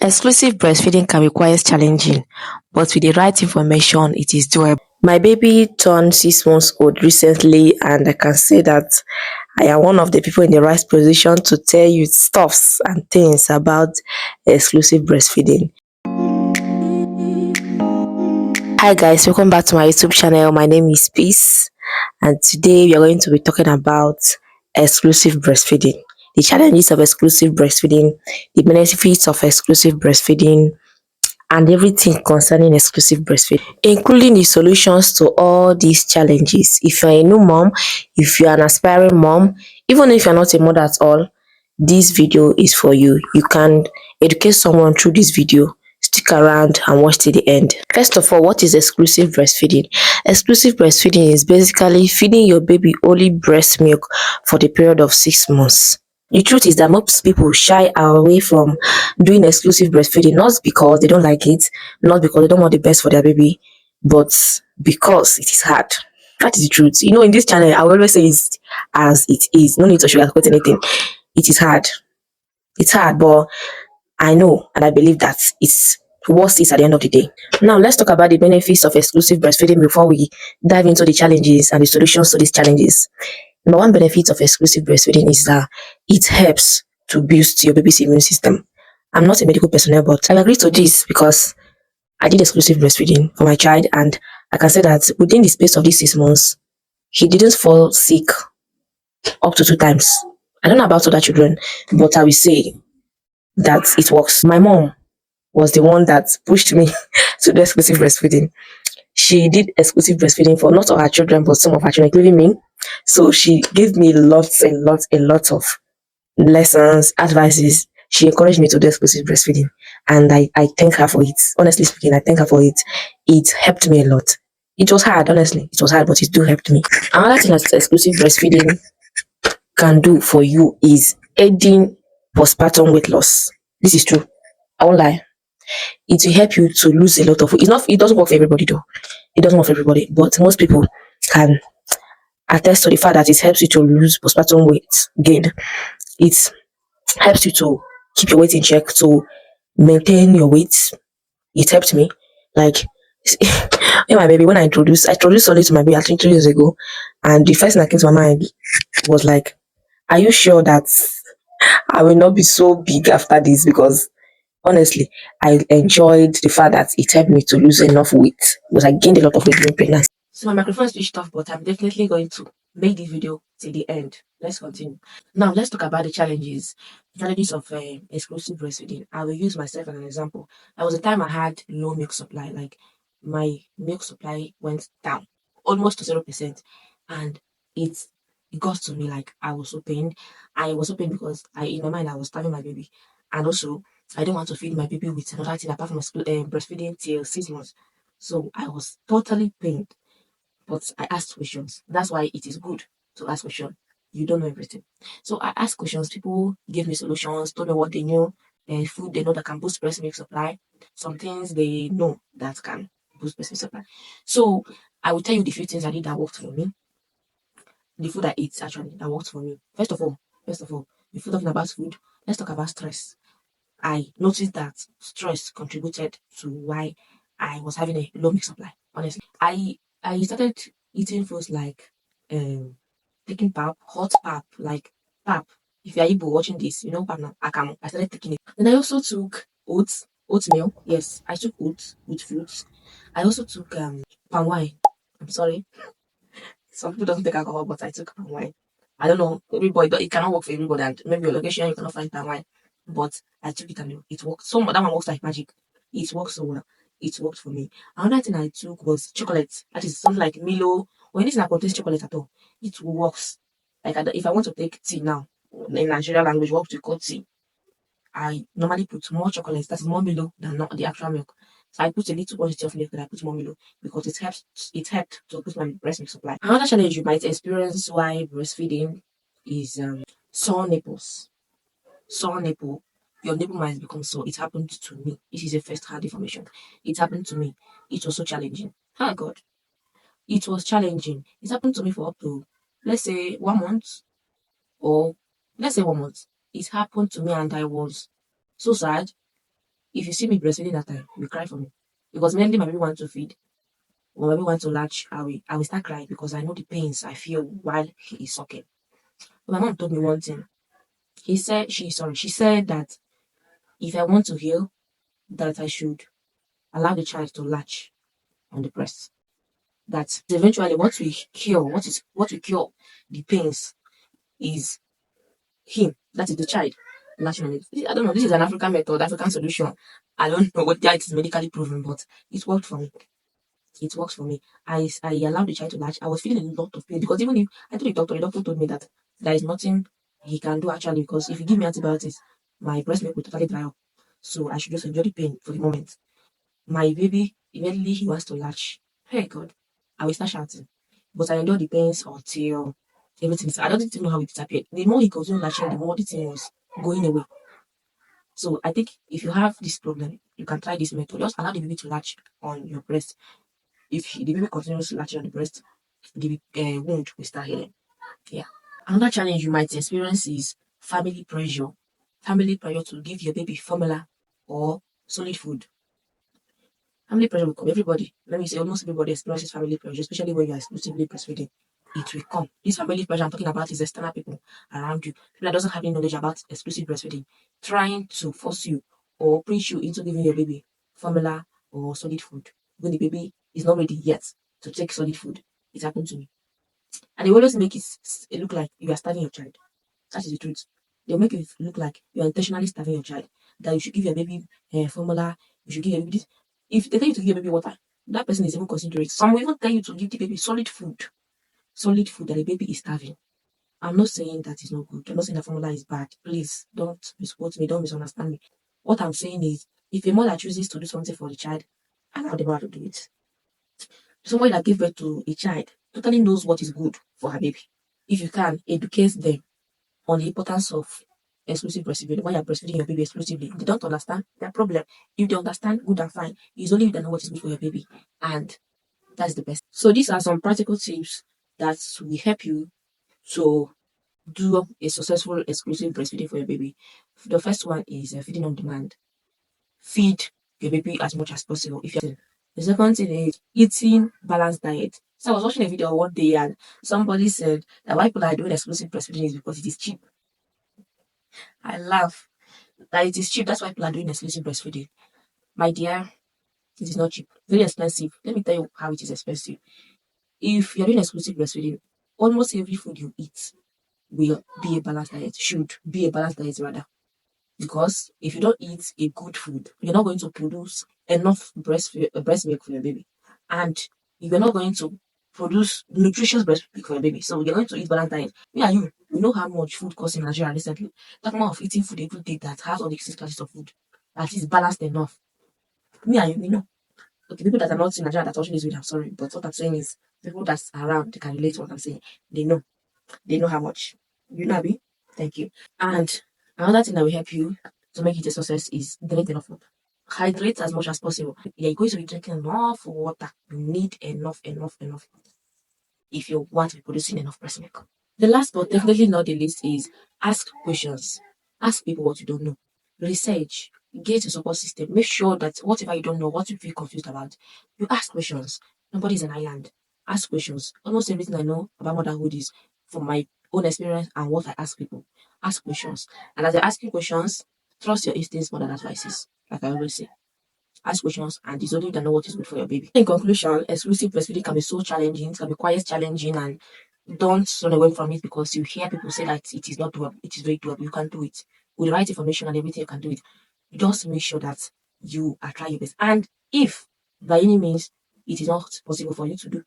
Exclusive breastfeeding can be quite challenging, but with the right information, it is doable. My baby turned 6 months old recently, and I can say that I am one of the people in the right position to tell you stuffs and things about exclusive breastfeeding. Hi guys, welcome back to my YouTube channel. My name is Peace, and today we are going to be talking about exclusive breastfeeding, the challenges of exclusive breastfeeding, the benefits of exclusive breastfeeding, and everything concerning exclusive breastfeeding, including the solutions to all these challenges. If you're a new mom, if you're an aspiring mom, even if you're not a mother at all, this video is for you. You can educate someone through this video. Stick around and watch till the end. First of all, what is exclusive breastfeeding? Exclusive breastfeeding is basically feeding your baby only breast milk for the period of 6 months. The truth is that most people shy away from doing exclusive breastfeeding, not because they don't like it, not because they don't want the best for their baby, but because it is hard. That is the truth. In this channel, I will always say it as it is. No need to sugarcoat anything. It is hard. It's hard, but I know and I believe that it's worth it at the end of the day. Now, let's talk about the benefits of exclusive breastfeeding before we dive into the challenges and the solutions to these challenges. Number one benefit of exclusive breastfeeding is that it helps to boost your baby's immune system. I'm not a medical personnel, but I agree to this because I did exclusive breastfeeding for my child, and I can say that within the space of these 6 months, he didn't fall sick up to 2 times. I don't know about other children, but I will say that it works. My mom was the one that pushed me to do exclusive breastfeeding. She did exclusive breastfeeding for not all her children, but some of her children, including me. So she gave me a lot of lessons, advices. She encouraged me to do exclusive breastfeeding. And I thank her for it. Honestly speaking, I thank her for it. It helped me a lot. It was hard, honestly. It was hard, but it do helped me. Another thing that exclusive breastfeeding can do for you is aiding postpartum weight loss. This is true. I won't lie. It will help you to lose a lot of weight. It doesn't work for everybody though. It doesn't work for everybody, but most people can attest to the fact that it helps you to lose postpartum weight gain. It helps you to keep your weight in check, to maintain your weight. It helped me. Like my baby, when I introduced Solid to my baby, I think 3 years ago, and the first thing that came to my mind was like, are you sure that I will not be so big after this? Because honestly, I enjoyed the fact that it helped me to lose enough weight because I gained a lot of weight during pregnancy. So my microphone switched off, but I'm definitely going to make this video till the end. Let's continue. Now let's talk about the challenges. Challenges of exclusive breastfeeding. I will use myself as an example. There was a time I had low milk supply. Like my milk supply went down almost to 0%, and it it got to me like I was so pained. I was so pained because in my mind I was starving my baby, and also I didn't want to feed my baby with another thing apart from breastfeeding till 6 months. So I was totally pained, but I asked questions. That's why it is good to ask questions. You don't know everything. So I asked questions. People gave me solutions, told me what they knew, food they know that can boost breast milk supply, some things they know that can boost breast milk supply. So I will tell you the few things I did that worked for me. The food I eat actually that worked for me. First of all, before talking about food, let's talk about stress. I noticed that stress contributed to why I was having a low milk supply. Honestly, I started eating foods like taking pap, hot pap, like pap. If you're able watching this, you know pap now. I started taking it. Then I also took oatmeal. Yes, I took oats with fruits. I also took palm wine. I'm sorry, some people don't take alcohol, but I took palm wine. I don't know, everybody, it cannot work for everybody, and maybe your location you cannot find palm wine, but I took it and it worked. So that one works like magic. It works so well. It worked for me. Another thing I took was chocolate. That is something like Milo or anything that contains chocolate at all. It works. Like if I want to take tea now, in Nigerian language, what we call tea, I normally put more chocolate, that is more Milo than not the actual milk. So I put a little quantity of milk and I put more Milo because it helped to boost my breast milk supply. Another challenge you might experience while breastfeeding is sore nipples. Sore nipple. Your nipple might become sore. It happened to me. This is a first hand information. It happened to me. It was so challenging. Oh God. It was challenging. It happened to me for up to, let's say, 1 month, or let's say 1 month. It happened to me and I was so sad. If you see me breastfeeding that time, you cry for me. Because mainly my baby wants to feed. When my baby wants to latch, I will start crying because I know the pains I feel while he is sucking. But my mom told me one thing. She said that if I want to heal, that I should allow the child to latch on the breast. That eventually what will cure the pains is him, that is the child, latching on it. I don't know, this is an African method, African solution. I don't know what it is medically proven, but it worked for me. It works for me. I allowed the child to latch. I was feeling a lot of pain because even if I told the doctor told me that there is nothing he can do actually because if you give me antibiotics, my breast milk will totally dry up. So I should just enjoy the pain for the moment. My baby, immediately he wants to latch. Hey God, I will start shouting. But I endured the pains until everything. I don't even know how it disappeared. The more he continued latching, the more the thing was going away. So I think if you have this problem, you can try this method. Just allow the baby to latch on your breast. If the baby continues latching on the breast, the wound will start healing. Yeah. Another challenge you might experience is family pressure. Family pressure to give your baby formula or solid food. Family pressure will come. Everybody, let me say, almost everybody experiences family pressure, especially when you are exclusively breastfeeding. It will come. This family pressure I'm talking about is external people around you. People that doesn't have any knowledge about exclusive breastfeeding, trying to force you or push you into giving your baby formula or solid food when the baby is not ready yet to take solid food. It happened to me. And they always make it look like you are starving your child. That is the truth. They'll make it look like you are intentionally starving your child. That you should give your baby formula, you should give your baby this. If they tell you to give your baby water, that person is even considerate. Some will even tell you to give the baby solid food that the baby is starving. I'm not saying that is not good. I'm not saying that formula is bad. Please don't misquote me, don't misunderstand me. What I'm saying is, if a mother chooses to do something for the child, allow the mother to do it. Somebody that gave birth to a child totally knows what is good for her baby. If you can, educate them on the importance of exclusive breastfeeding. When you're breastfeeding your baby exclusively, they don't understand their problem. If they understand, good and fine. It's only you that know what is good for your baby, and that's the best. So these are some practical tips that will help you to do a successful exclusive breastfeeding for your baby. The first one is feeding on demand. Feed your baby as much as possible. If you're the second thing is eating balanced diet. So I was watching a video one day and somebody said that why people are doing exclusive breastfeeding is because it is cheap. I laugh that it is cheap. That's why people are doing exclusive breastfeeding. My dear, it is not cheap. Very expensive. Let me tell you how it is expensive. If you're doing exclusive breastfeeding, almost every food you eat will be a balanced diet. Should be a balanced diet rather. Because if you don't eat a good food, you're not going to produce enough breast milk for your baby. And you're not going to produce nutritious breast milk for your baby. So you're going to eat balanced diet. Me and you know how much food costs in Nigeria recently. Talk more of eating food every day that has all the six classes of food. That is balanced enough. Me and you know. Okay, people that are not in Nigeria that watching this video, I'm sorry. But what I'm saying is people that's around they can relate to what I'm saying. They know. They know how much. You know, Abby? Thank you. And another thing that will help you to make it a success is drink enough water. Hydrate as much as possible. You're going to be drinking enough water. You need enough if you want to be producing enough breast milk. The last but definitely not the least is ask questions. Ask people what you don't know. Research. Get a support system. Make sure that whatever you don't know, what you feel confused about, you ask questions. Nobody's an island. Ask questions. Almost everything I know about motherhood is from my own experience and what I ask people. Ask questions. And as you're asking questions, trust your instincts more than advices. Like I always say. Ask questions and it's only you that know what is good for your baby. In conclusion, exclusive breastfeeding can be so challenging, it can be quite challenging, and don't run away from it because you hear people say that it is not doable, it is very doable, you can do it. With the right information and everything, you can do it. Just make sure that you are trying your best. And if by any means it is not possible for you to do,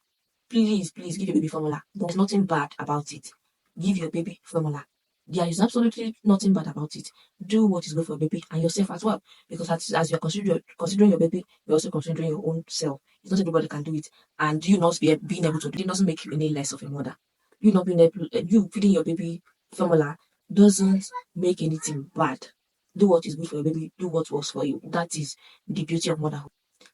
please give your baby formula. There's nothing bad about it. Give your baby formula. There is absolutely nothing bad about it. Do what is good for your baby and yourself as well. Because as you're considering your baby, you're also considering your own self. It's not everybody can do it. And you not being able to do it doesn't make you any less of a mother. You not being able, you feeding your baby formula doesn't make anything bad. Do what is good for your baby. Do what works for you. That is the beauty of motherhood.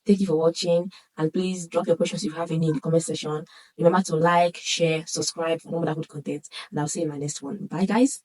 Thank you for watching, and please drop your questions if you have any in the comment section. Remember to like, share, subscribe for more motherhood content, and I'll see you in my next one. Bye guys.